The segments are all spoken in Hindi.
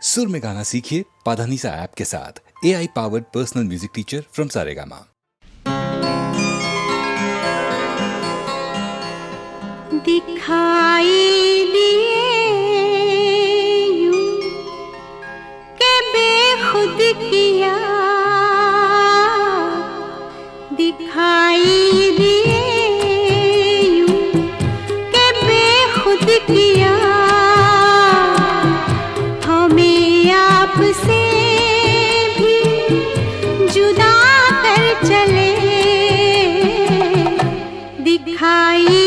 सुर में गाना सीखिए पाधानीसा ऐप के साथ। AI powered personal music teacher from Saregama. दिखाई दिए यूं के बेखुद किया, दिखाई दिए यूं के बेखुद किया, हमें आपसे भी जुदा कर चले। दिखाई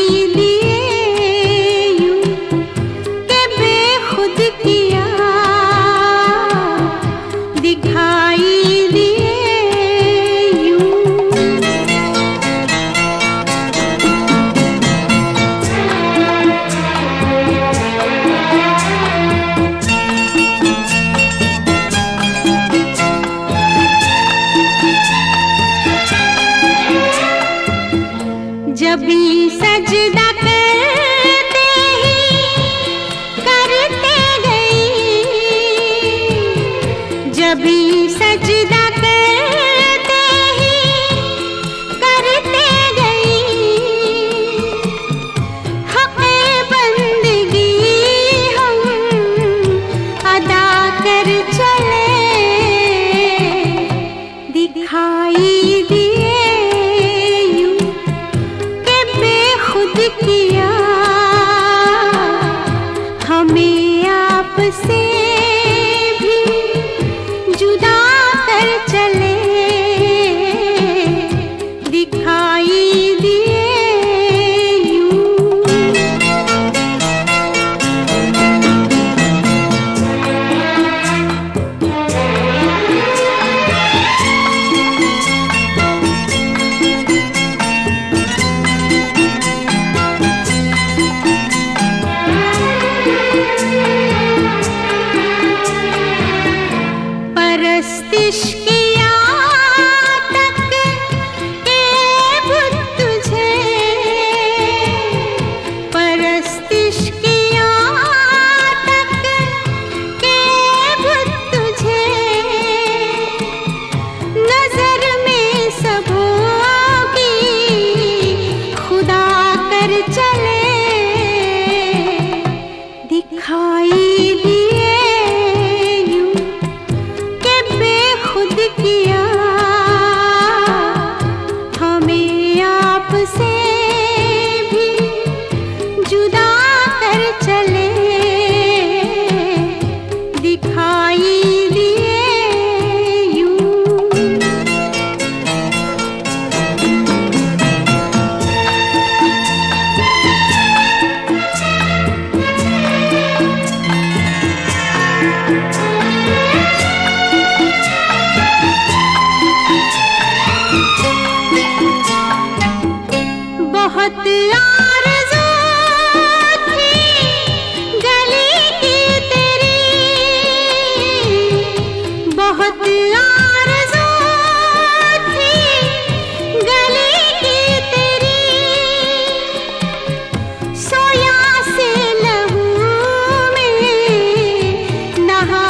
जभी सजदा करते ही करते गई, जभी सजदा करते ही करते गई, हक़े बंदगी हम अदा कर चले। दिखाई दिए किया, हमें आपसे भी जुदा कर चले। दिखाई दिए परस्तिश किया तक के बुत तुझे, परस्तिश किया तक के बुत तुझे, नजर में सबों की खुदा कर चले। दिखाई दिए किया, हमें आपसे भी जुदा कर चले। दिखाई दिए बहुत आरज़ू थी गली की तेरी, बहुत आरज़ू थी गली की तेरी, सोया से लहू में नहा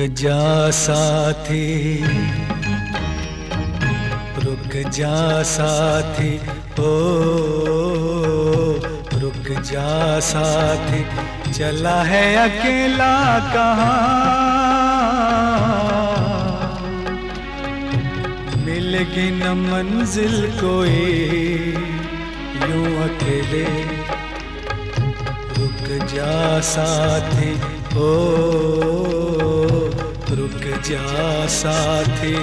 जा साथी, रुक जा साथी, ओ रुक जा साथी, चला है अकेला कहाँ, मिलेगी न मंजिल कोई यूं अकेले। रुक जा साथी, ओ रुक जा साथी।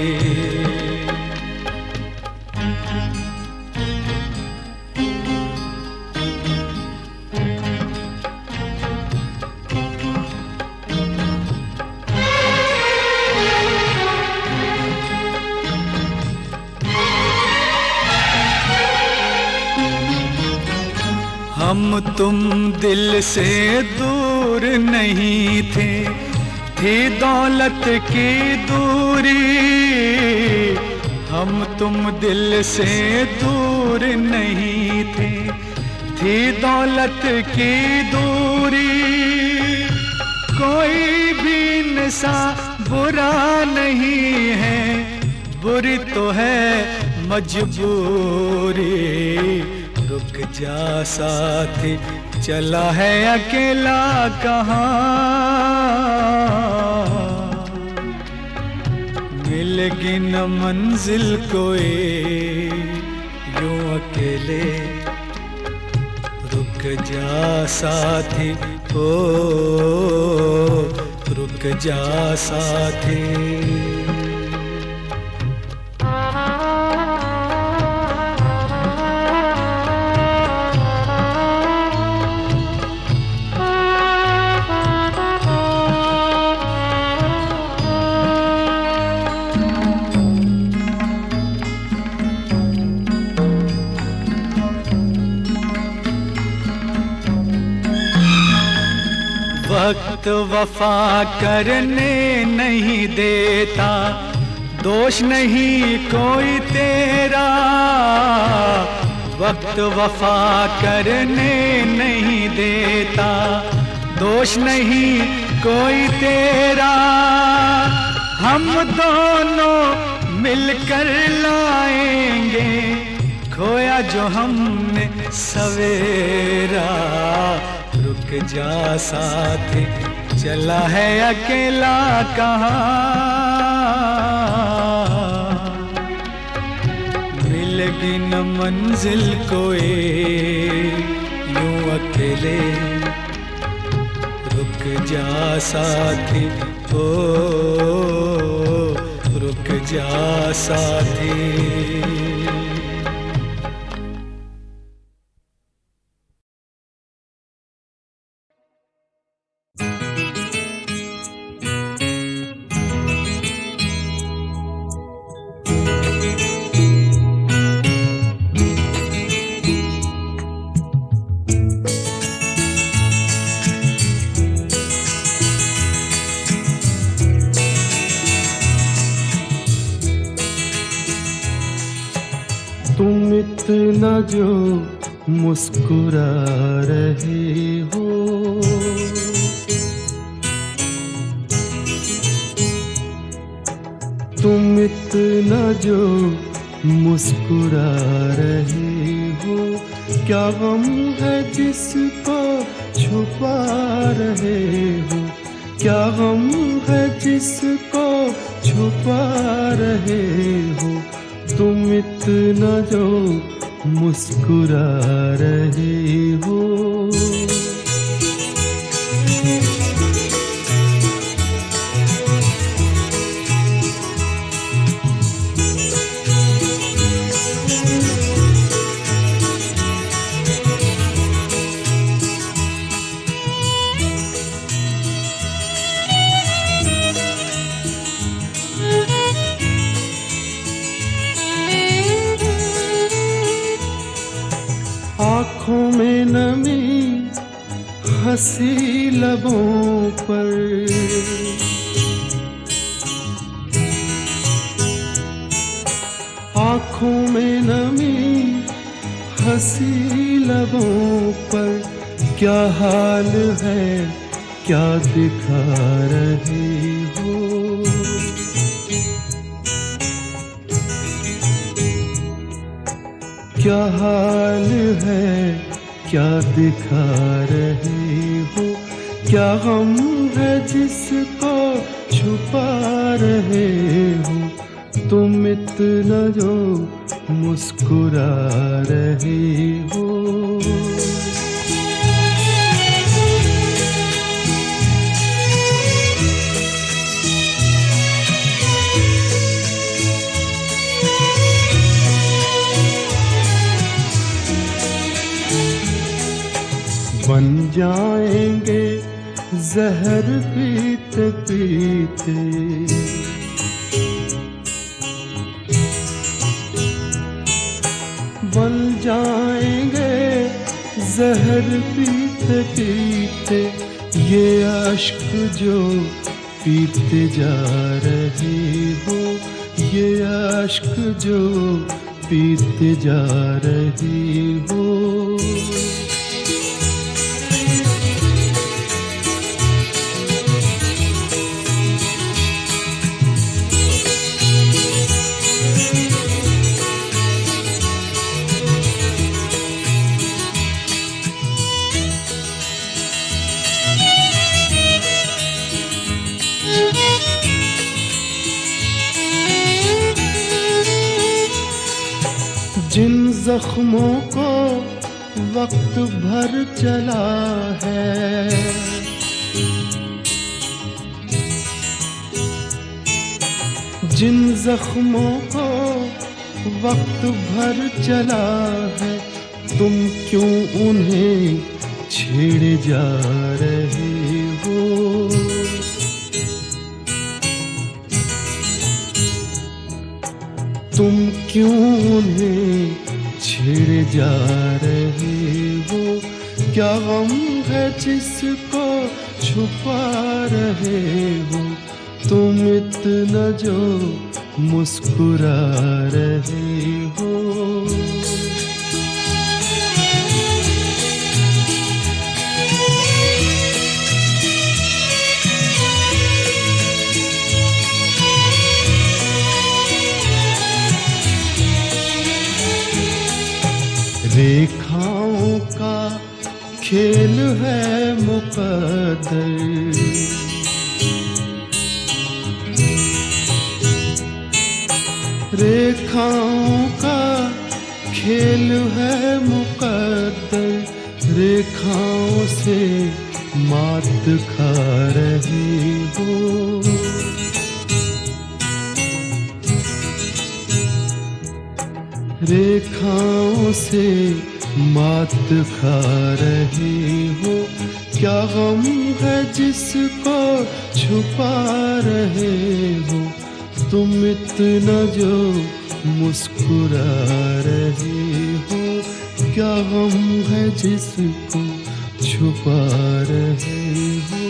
हम तुम दिल से दूर नहीं थे, थी दौलत की दूरी। हम तुम दिल से दूर नहीं थे, थी दौलत की दूरी। कोई भी इंसान बुरा नहीं है, बुरी तो है मजबूरी। रुक जा साथी, चला है अकेला कहाँ, मिलेगी न मंजिल कोई यूं अकेले। रुक जा साथी, ओ रुक जा साथी। वक्त वफा करने नहीं देता, दोष नहीं कोई तेरा। वक्त वफा करने नहीं देता, दोष नहीं कोई तेरा। हम दोनों मिलकर लाएंगे खोया जो हमने सवेरा। रुक जा साथी, चला है अकेला कहाँ, मिलेगी न मंजिल कोई यूं अकेले। रुक जा साथी, ओ रुक जा साथी। तुम इतना जो मुस्कुरा रहे हो, तुम इतना जो मुस्कुरा रहे हो। क्या गम है जिसको छुपा रहे हो, क्या गम है जिसको छुपा रहे हो। तुम इतना जो मुस्कुरा रहे हो। आँखों में नमी हंसी लबों पर, आँखों में नमी हंसी लबों पर। क्या हाल है क्या दिखा रहे हो, क्या हाल है, क्या दिखा रहे हो, क्या गम है जिसको छुपा रहे हो, तुम इतना जो मुस्कुरा रहे हो। बन जाएंगे जहर पीते पीते, बन जाएंगे जहर पीते पीते, ये अश्क जो पीते जा रहे हो, ये अश्क जो पीते जा रहे हो। जिन जख्मों को वक्त भर चला है, जिन जख्मों को वक्त भर चला है, तुम क्यों उन्हें छेड़े जा रहे हो। तुम क्यों उन्हें छेड़े जा रहे हो, क्या गम है जिसको छुपा रहे हो, तुम इतना जो मुस्कुरा रहे हो। रेखाओं का खेल है मुकद्दर, रेखाओं का खेल है मुकद्दर, रेखाओं से मात खा रही हो। रेखाओं से मात खा रहे हो, क्या गम है जिसको छुपा रहे हो, तुम इतना जो मुस्कुरा रहे हो, क्या गम है जिसको छुपा रहे हो।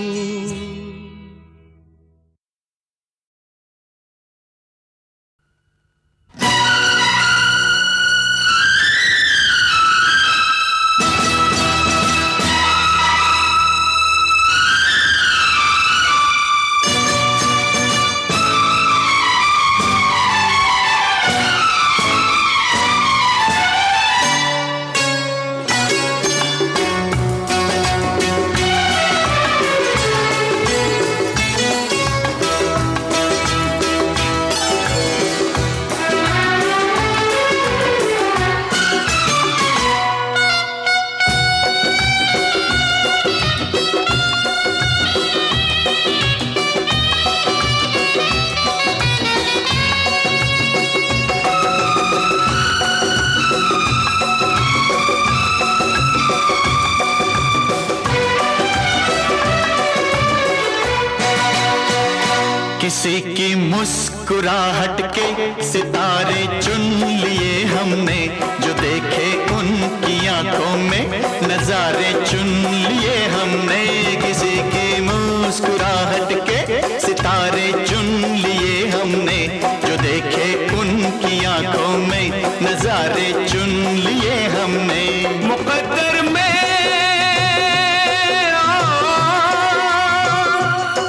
किसी की मुस्कुराहट के सितारे चुन लिए हमने, जो देखे उनकी आंखों में नजारे चुन लिए हमने। किसी की मुस्कुराहट के सितारे चुन लिए हमने, जो देखे उनकी आंखों में नजारे चुन लिए हमने। मुकद्दर में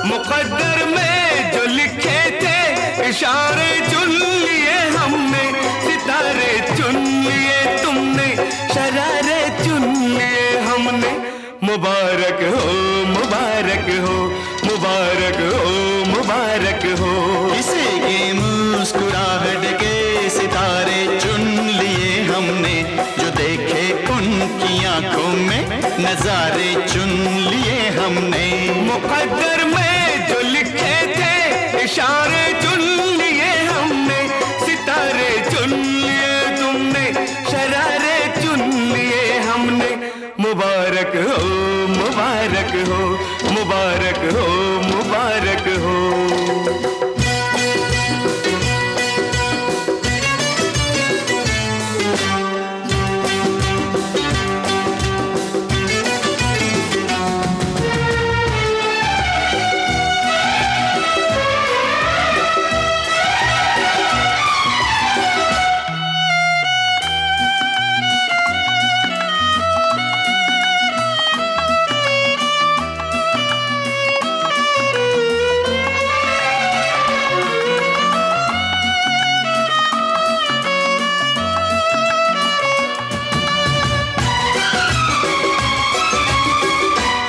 मुकद्दर में जो लिखे थे इशारे चुन लिए हमने, सितारे चुन लिए तुम मुबारक हो, मुबारक हो, मुबारक हो, मुबारक हो। किसी की मुस्कुराहट के सितारे चुन लिए हमने, जो देखे उनकी आंखों में नजारे चुन लिए हमने। मुकद्दर में जो लिखे थे इशारे चुन लिए हमने, सितारे चुन लिए तुमने, शरारे चुन लिए हमने। मुबारक हो, मुबारक हो, मुबारक हो, मुबारक हो।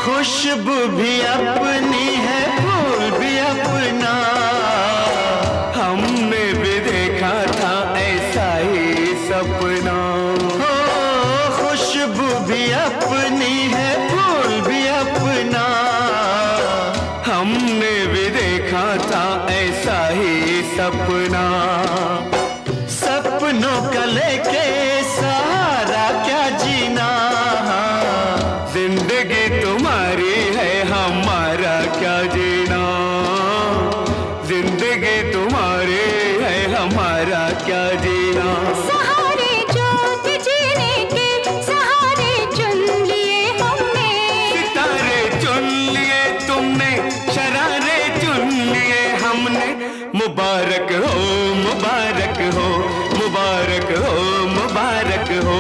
खुशबू भी अपनी है, फूल भी अपना, हमने भी देखा था ऐसा ही सपना। हो खुशबू भी अपनी है, फूल भी अपना, हमने भी देखा था ऐसा ही सपना। सपनों का लेके सहारा क्या जीना, जिंदगी तुम्हारी है हमारा क्या जीना, जिंदगी तुम्हारी है हमारा क्या जीना। सहारे जो थे जीने के, सहारे चुन लिए हमने। सितारे चुन लिए तुमने, शरारे चुन लिए हमने। मुबारक हो, मुबारक हो, मुबारक हो, मुबारक हो।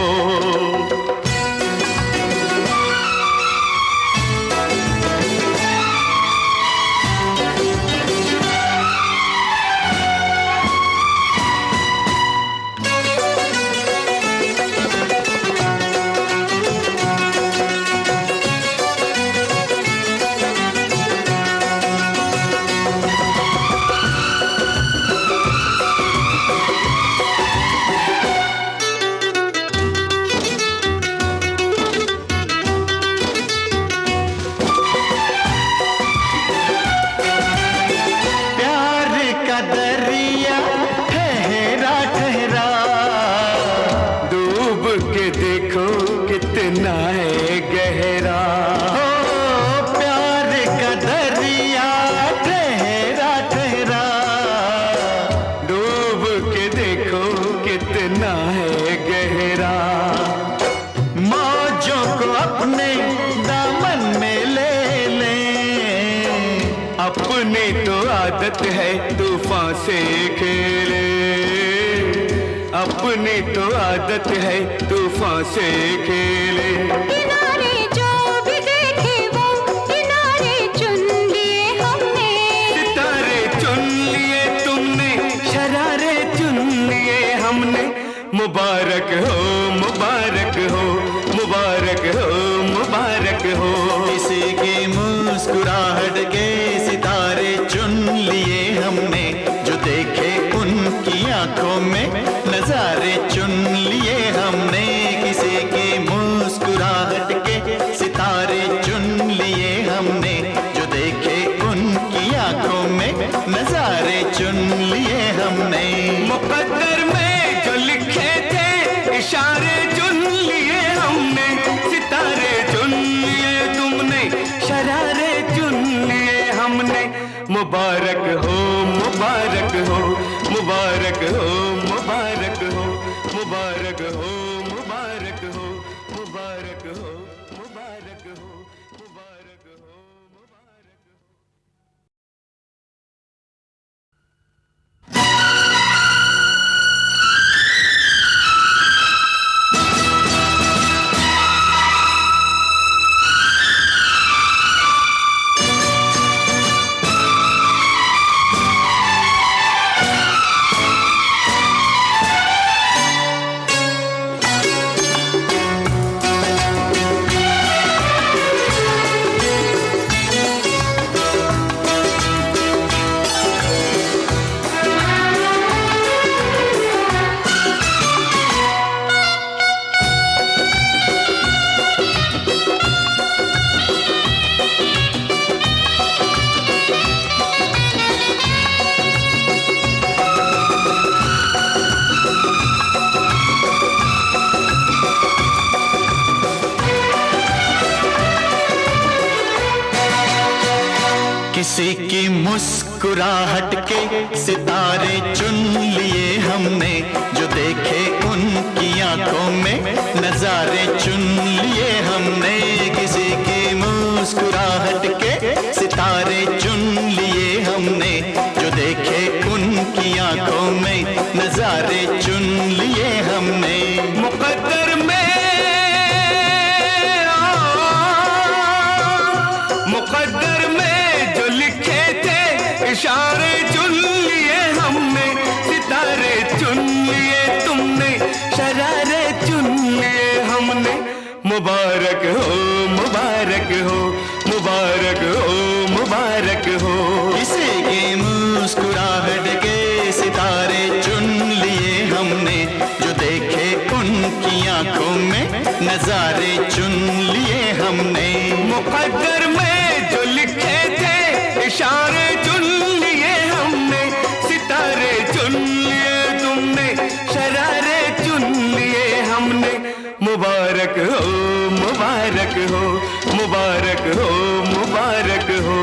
प्यार का दरिया ठहरा ठहरा, डूब के देखो कितना है गहरा। हो प्यार का दरिया ठहरा ठहरा, डूब के देखो कितना है गहरा। मौजों को अपने दामन में ले ले, अपनी तो आदत है तूफान से खेले, अपनी तो आदत है तूफान से खेले। किनारे जो भी देखे वो किनारे चुन लिए हमने। सितारे चुन लिए तुमने, शरारे चुन लिए हमने। मुबारक हो, मुबारक हो, मुबारक हो, मुबारक हो। किसी की मुस्कुराहट के सितारे चुन लिए हमने, जो देखे उनकी आंखों में नजारे चुन लिए हमने। किसी की मुस्कुराहट के सितारे चुन लिए हमने, जो देखे उनकी आंखों में नजारे चुन लिए हमने। मुकद्दर में जो लिखे थे इशारे चुन लिए हमने, सितारे चुन लिए तुमने, शरारे चुन लिए हमने। मुबारक हो, मुबारक हो, मुबारक हो, मुबारक हो, मुबारक हो, मुबारक हो, मुबारक हो, मुबारक हो, मुबारक हो, मुबारक हो। किसी की मुस्कुराहट के सितारे चुन लिए हमने, जो देखे उनकी आंखों में नजारे चुन लिए हमने। किसी की मुस्कुराहट के सितारे चुन लिए हमने, जो देखे उनकी आंखों में नजारे चुन लिए हमने। मुकद्दर में जो लिखे थे इशारे चुन लिए हमने, सितारे चुन लिए तुमने, शरारे चुन लिए हमने। मुबारक हो मुबारक हो मुबारक हो मुबारक हो। किसी की मुस्कुराहट के सितारे चुन लिए हमने, जो देखे उनकी आंखों में नजारे चुन लिए हमने। मुकद्दर में जो लिखे थे इशारे चुन लिए हमने, सितारे चुन लिए तुमने, शरारे चुन लिए हमने। मुबारक हो मुबारक हो मुबारक हो मुबारक हो।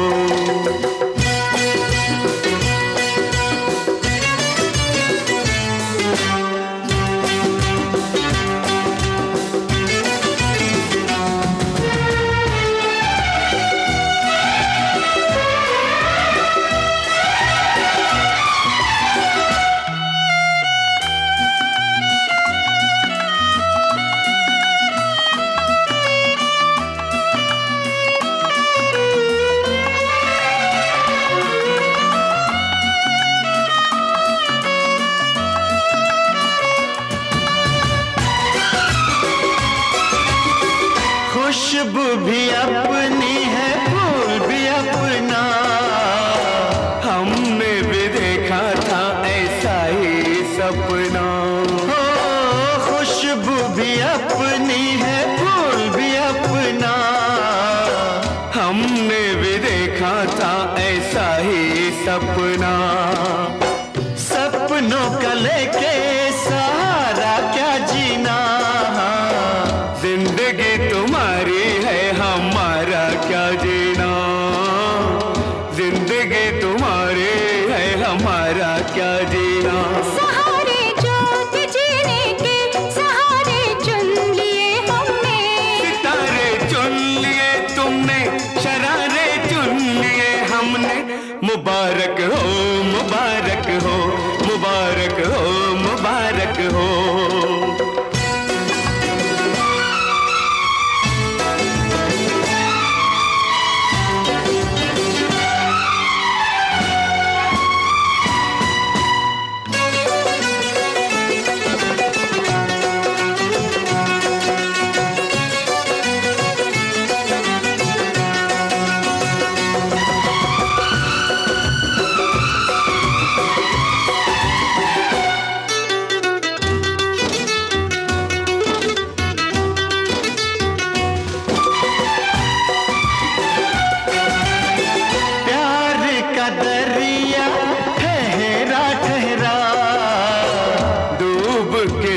खुशबू भी अपनी है, फूल भी अपना, हमने भी देखा था ऐसा ही सपना। हो खुशबू भी अपनी है, फूल भी अपना, हमने भी देखा था ऐसा ही सपना। सपनों का लेके सहारा क्या जीना, जिंदगी तुम्हारी है हमारा क्या जीना, जिंदगी तुम्हारी है हमारा क्या जीना। सहारे जो जीने के सहारे चुन लिए हमने, सितारे चुन लिए तुमने, शरारे चुन लिए हमने। मुबारक हो मुबारक हो मुबारक हो मुबारक हो।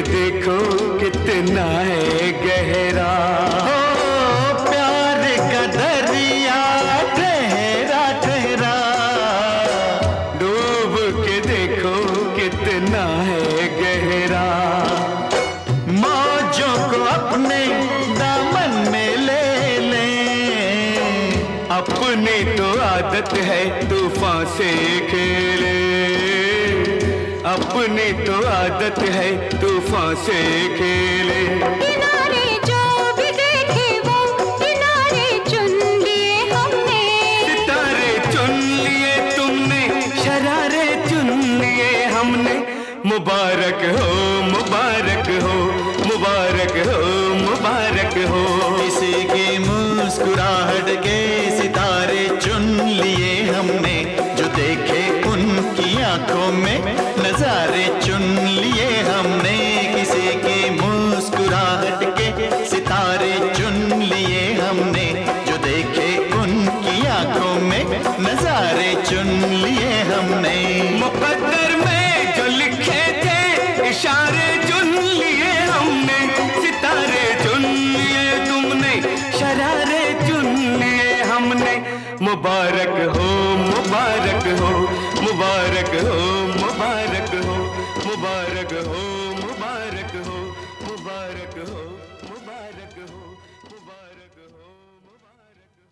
देखो कितना है गहरा, हो प्यार का दरिया ठहरा ठहरा, डूब के देखो कितना है गहरा। मौजों को अपने दामन में ले लें, अपनी तो आदत है तूफान से खेले, अपनी तो आदत है तूफान से खेले। किनारे जो भी देखे वो किनारे चुन लिए हमने, सितारे चुन लिए तुमने, शरारे चुन लिए हमने। मुबारक हो मुबारक हो मुबारक हो मुबारक हो। किसी की मुस्कुराहट के सितारे चुन लिए हमने, जो देखे उनकी आंखों में नजारे चुन लिए हमने। किसी की मुस्कुराहट के सितारे चुन लिए हमने, जो देखे उनकी आंखों में नजारे चुन लिए हमने। मुकद्दर में जो लिखे थे इशारे चुन लिए हमने, सितारे चुन लिए तुमने, शरारे चुन लिए हमने। मुबारक हो मुबारक हो मुबारक हो मुबारक हो मुबारक हो मुबारक हो मुबारक हो मुबारक हो मुबारक हो।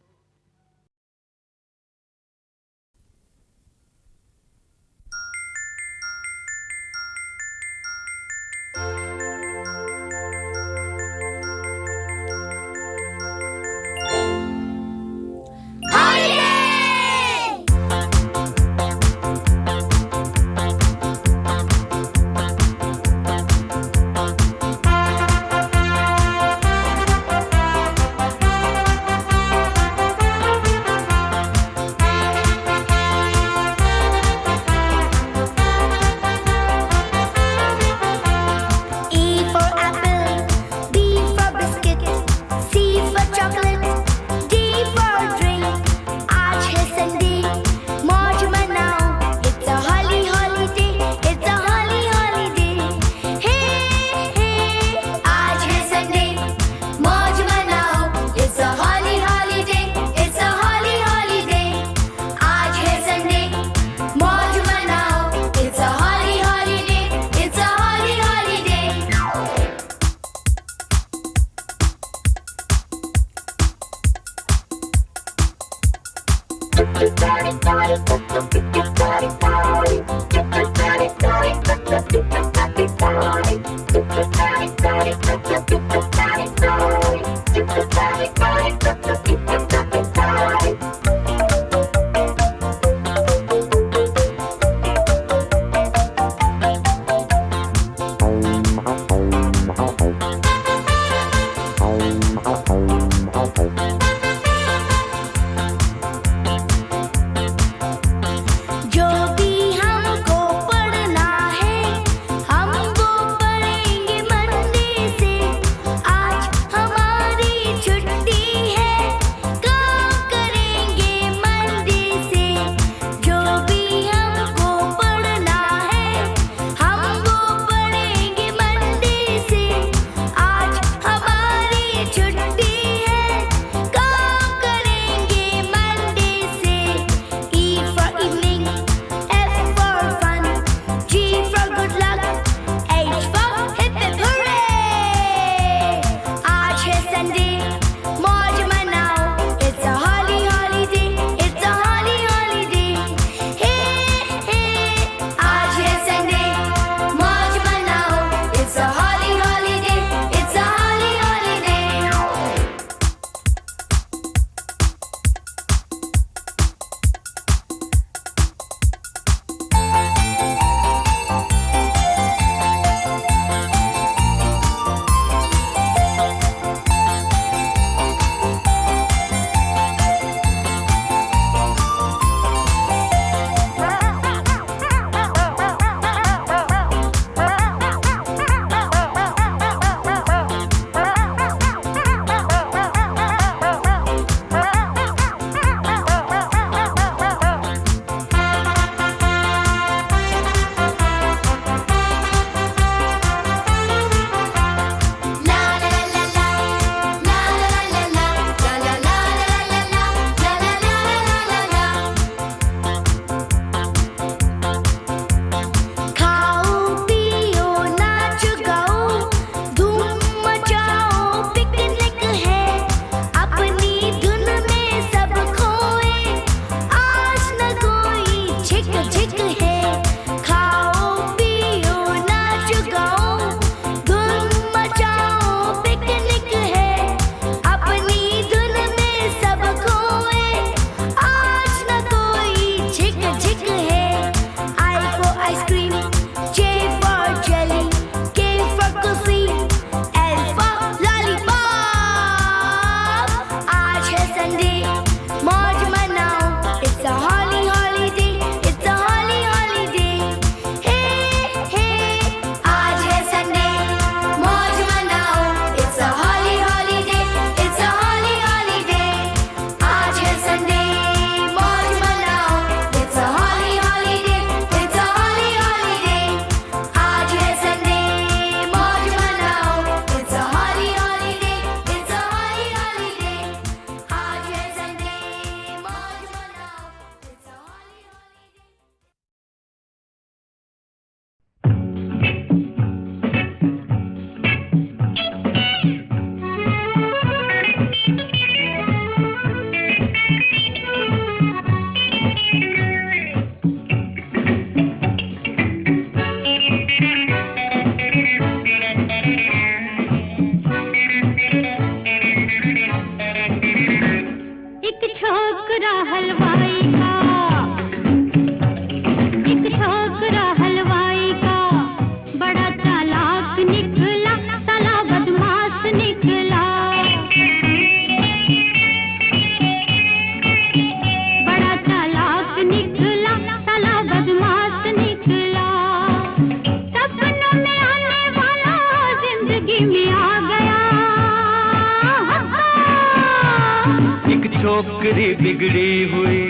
छोकरी बिगड़ी हुई,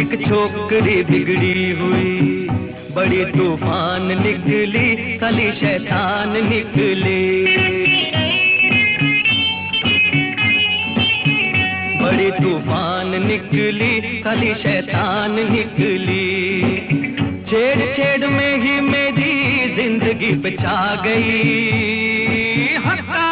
एक छोकरी बिगड़ी हुई, बड़ी तूफान निकली, कली शैतान निकली, बड़ी तूफान निकली, कली शैतान निकली। छेड़ छेड़ में ही मेरी जिंदगी बचा गई। हक्का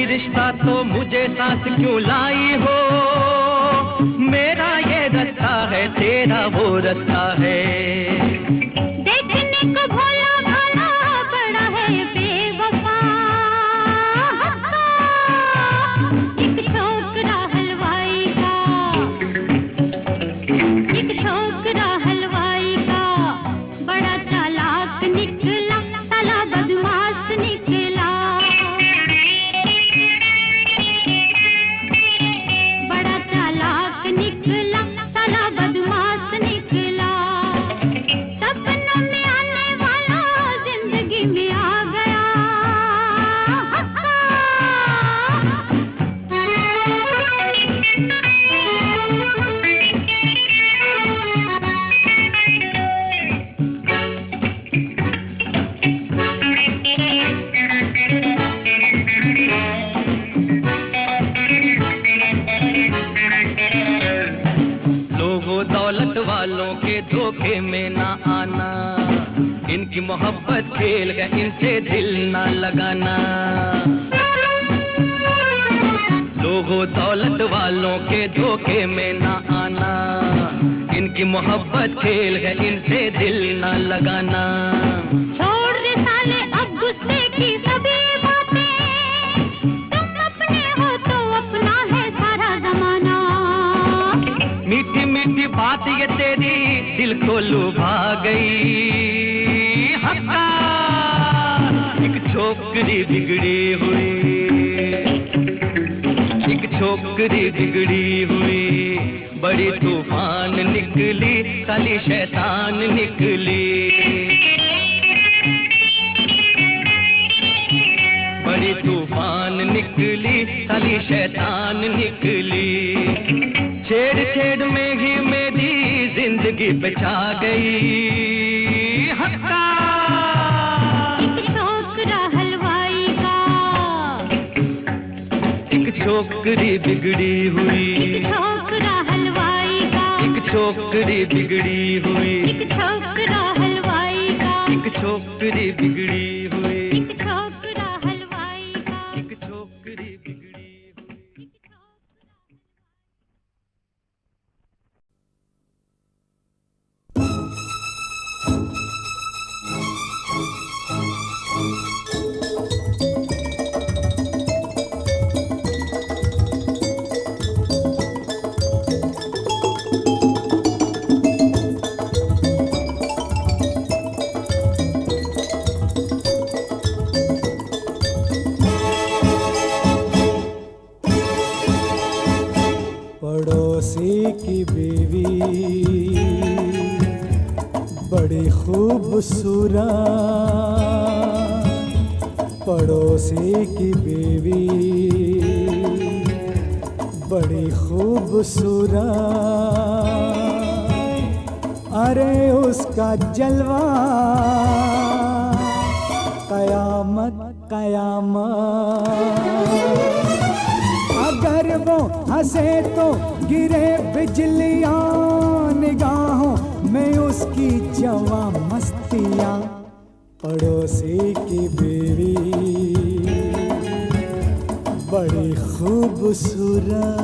रिश्ता तो मुझे साथ क्यों लाई हो, मेरा ये रास्ता है, तेरा वो रास्ता है। देखने को भोला भाला बड़ा है बेवफा, एक छोकरा हलवाई का, एक छोकरा हलवाई का, बड़ा चालाक निकला, साला बदमाश निकला, निकला साला बदमाश निकला। सपनों में आने वाला जिंदगी में आ गया। दौलत वालों के धोखे में ना आना, इनकी मोहब्बत खेल है, इनसे दिल ना लगाना। लोगों दौलत वालों के धोखे में ना आना, इनकी मोहब्बत खेल है, इनसे दिल ना लगाना। छोड़ रे साले अब गुस्से की सभी बातें, तुम अपने हो तो अपना है सारा जमाना। मीठी मीठी बात ये तेरी दिल को लुभा गई। हक्का एक छोकरी बिगड़ी हुई, एक छोकरी बिगड़ी हुई, बड़ी तूफान निकली, कली शैतान निकली, बड़ी तूफान निकली, कली शैतान निकली। छेड़ छेड़ में ही मेरी जिंदगी बचा गई। हक्का एक छोकरा हलवाई का, एक छोकरी बिगड़ी हुई, एक छोकरा हलवाई का, एक छोकरी बिगड़ी हुई, एक छोकरा हलवाई का, एक छोकरी बिगड़ी हुई, एक छोकरा हलवाई का, एक छोकरी बिगड़ी हुई। पड़ोसी की बीवी बड़ी खूबसूरत, पड़ोसी की बीवी बड़ी खूबसूरत, अरे उसका जलवा कयामत कयामत। अगर वो हंसे तो गिरे बिजलियां निगाहों में उसकी जवां मस्तियां। पड़ोसी की बीवी बड़ी खूबसूरत।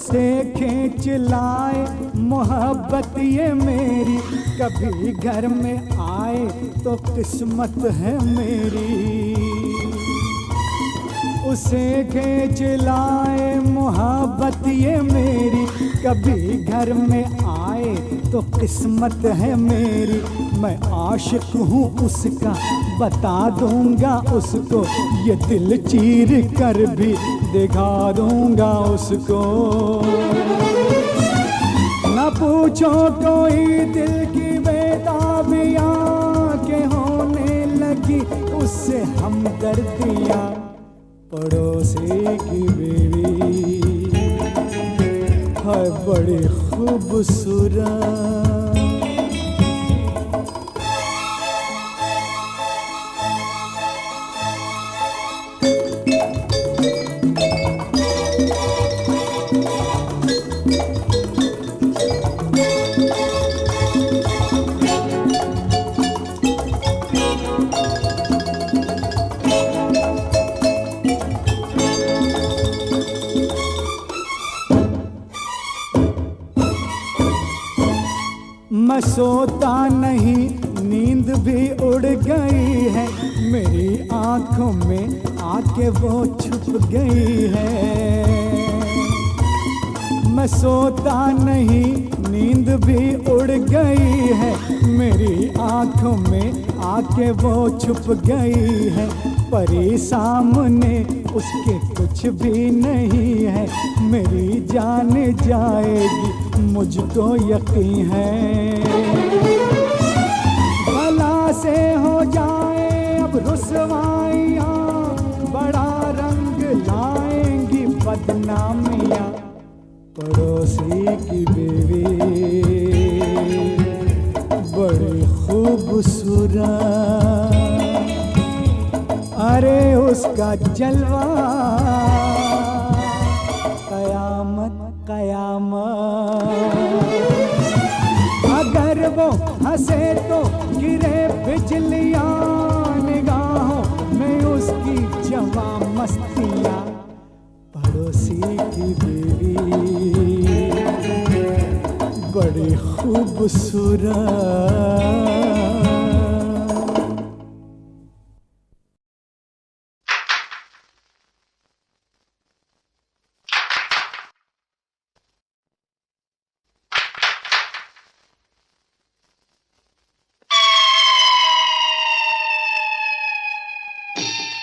उसे खींच लाए मोहब्बत ये मेरी, कभी घर में आए तो किस्मत है मेरी। उसे खींच लाए मोहब्बत ये मेरी, कभी घर में आए तो किस्मत है मेरी। मैं आशिक हूँ उसका, बता दूंगा उसको, ये दिल चीर कर भी दिखा दूंगा उसको। न पूछो कोई दिल की बेताबियां के होने लगी उससे हमदर्दियां। पड़ोसी की बीवी है बड़ी खूबसूरत। मैं सोता नहीं, नींद भी उड़ गई है, मेरी आंखों में आके वो छुप गई है। मैं सोता नहीं, नींद भी उड़ गई है, मेरी आंखों में आके वो छुप गई है। परी सामने उसके कुछ भी नहीं है, मेरी जान जाएगी मुझको यकीन है। भला से हो जाए अब रुसवाइयाँ, बड़ा रंग लाएंगी बदनामियाँ। पड़ोसी की बीवी बड़ी खूबसूरत, अरे उसका जलवा कयामत कयामत। अगर वो हंसे तो गिरे बिजलियां निगाहों में उसकी जवा मस्तियां। पड़ोसी की बीवी बड़ी खूबसूरत।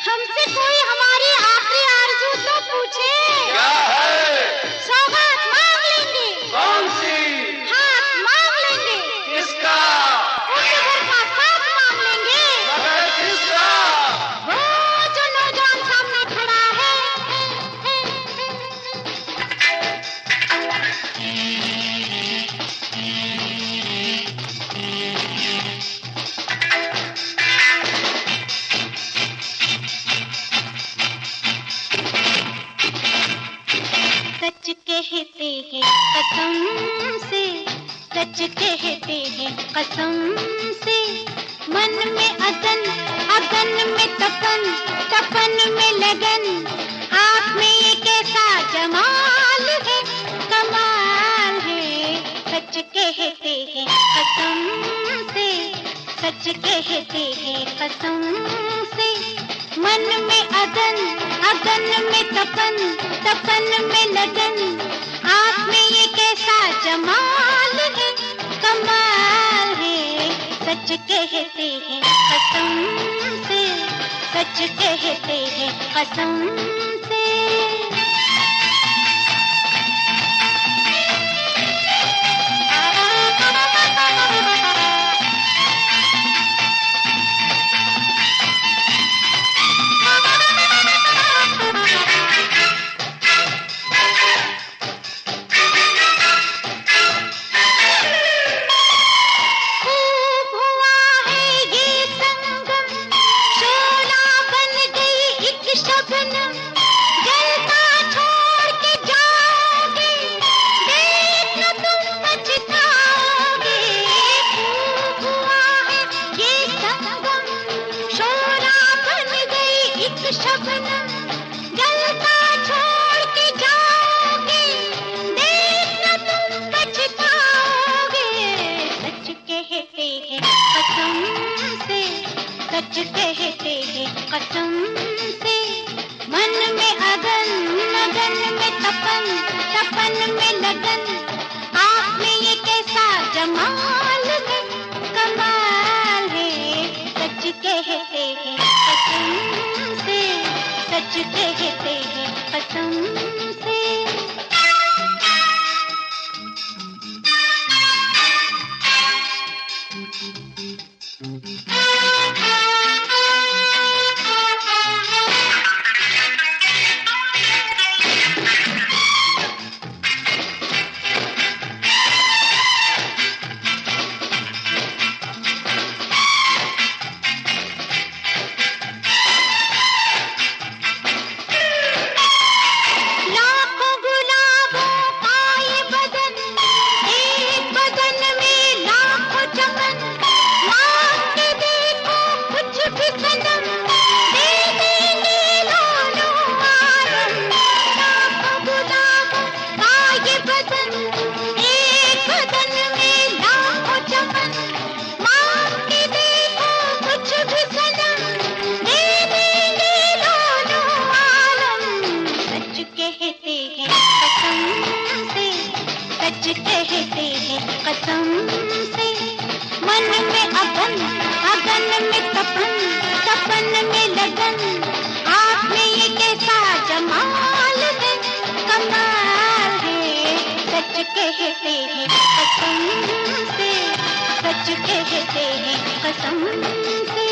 हमसे कोई हमारी आखिरी आरज़ू तो पूछे। क्या है? सौगात मांग लेंगे। कौन सी? हाथ मांग लेंगे। किसका? उसके घर का साथ मांग लेंगे। मगर किसका? वो जो नौजवान सामने खड़ा है। सच कहते हैं कसम से, सच कहते हैं कसम से, मन में अगन, अगन में तपन, तपन में लगन, आप में ये कैसा जमाल है, कमाल है। सच कहते हैं कसम से, सच कहते हैं कसम से, मन में अगन, अगन में तपन, तपन में लगन, आप में ये कैसा जमाल है, कमाल है। सच कहते हैं कसम से, सच कहते हैं कसम से। खूब हुआ है ये संगम, शोला बन गई एक शबनम, जलता छोड़ के जाओगे, देखना तुम पछताओगे। खूब हुआ है ये संगम, शोला बन गई एक शबनम, जलता छोड़ के जाओगे, सच कहते हैं कसम से। मन में अगन, लगन में तपन, तपन में लगन, आप में ये कैसा जमाल है, कमाल है। सच कहते हैं कसम से, सच कहते हैं कसम से। लाखों गुलाबों का ये बदन, एक बदन में लाखों चमन, मांग के देखो कुछ भी सनम, दे देंगे दोनों आलम। लाखों गुलाबों का ये बदन, एक बदन में लाखों चमन, मांग के देखो कुछ भी सनम, दे देंगे दोनों आलम। सच कहते हैं कसम से, सच कहते हैं कसम से। मन में अगन, अगन में तपन, तपन में लगन, आप में ये कैसा जमाल है, कमाल है। सच कहते हैं कसम से, सच कहते हैं कसम से।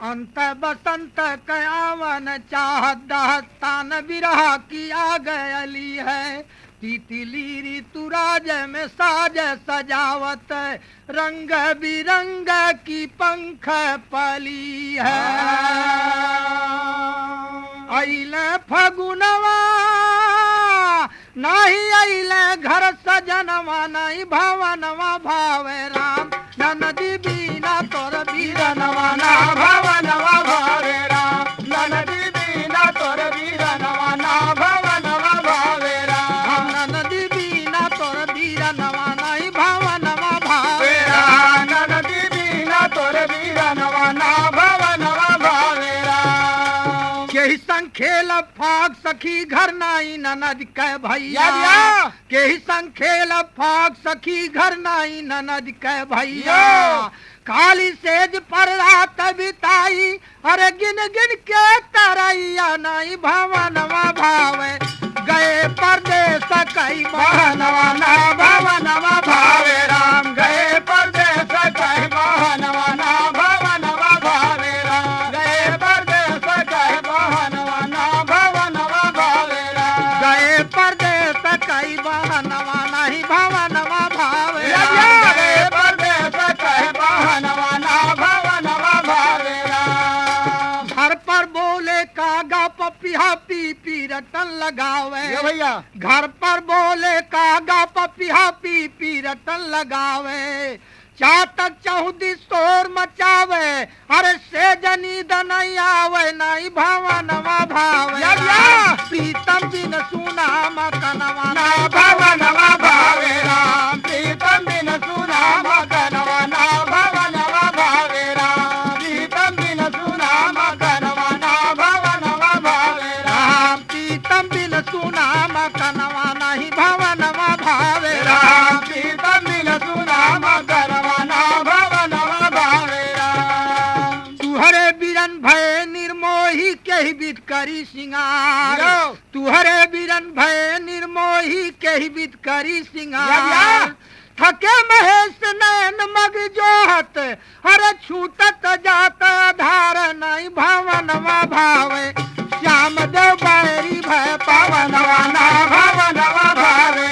अंत बसंत कयावन चाहत दास्तान विरह की आ गयली है। तितली ऋतुराज में साज सजावत, रंग बिरंग की पंख पली है। अइले फगुनवा नहीं, अइले घर सजनवा नहीं, भवनवा भावे राम। नदी बीना तोर बीरनवा ना, भवनवा भावे राम। नदी बीना तोर बीरनवा ना, भवनवा भावे राम। नदी बीना तोर बीरनवा नहीं, भवनवा भावे राम। नदी बीना तोर बीरनवा ना, भवनवा भावे राम। केही संग खेल फाग सखी घर नाई ननद के भैया, केही संग खेल फाग सखी घर नाई ननद के भैया। काली सेज पर रात बिताई, अरे गिन गिन के तरैया नहीं, भवनवा भावे गए परदेस कई बहनवा ना, भवनवा भावे राम। गए परदेस कई बहनवा ना, भवनवा भावे राम। गए परदेस कई बहनवा ना, भवनवा भावे राम। गए परदेस कई बहनवा नहीं, भवनवा भावे राम। गए परदेस कई बहनवा ना, भवनवा भावे राम। घर पर बोले कागा पपिया पी पी रटन लगावे भैया। घर पर बोले कागा पपिया पी पी रटन लगावे। चातक चौदी शोर मचावे, अरे से जनी नहीं आवे नहीं, भवनवा भावे प्रीतम बिन सुना मकनवा ना, भवनवा भावे राम। प्रीतम बिन सुना मकनवा ना, भवनवा भावे राम। प्रीतम बिन सुना मकनवा ना, भवनवा भावे राम। प्रीतम बिन सुना मकनवा नहीं, भवनवा भावे राम। प्रीतम बिन सुना मकनवा ना, भवनवा भावे राम। तुहरे बिरन भय निर्मोही के ही बित करी सिंगार तुहरे बिरन भय निर्मोही के ही बिद करी सिंगार थके महेश नैन मग जोहत हर छूटत जात आधार नहीं भवनवा भावे श्याम देव बैरी भय पावनवा ना भवनवा भावे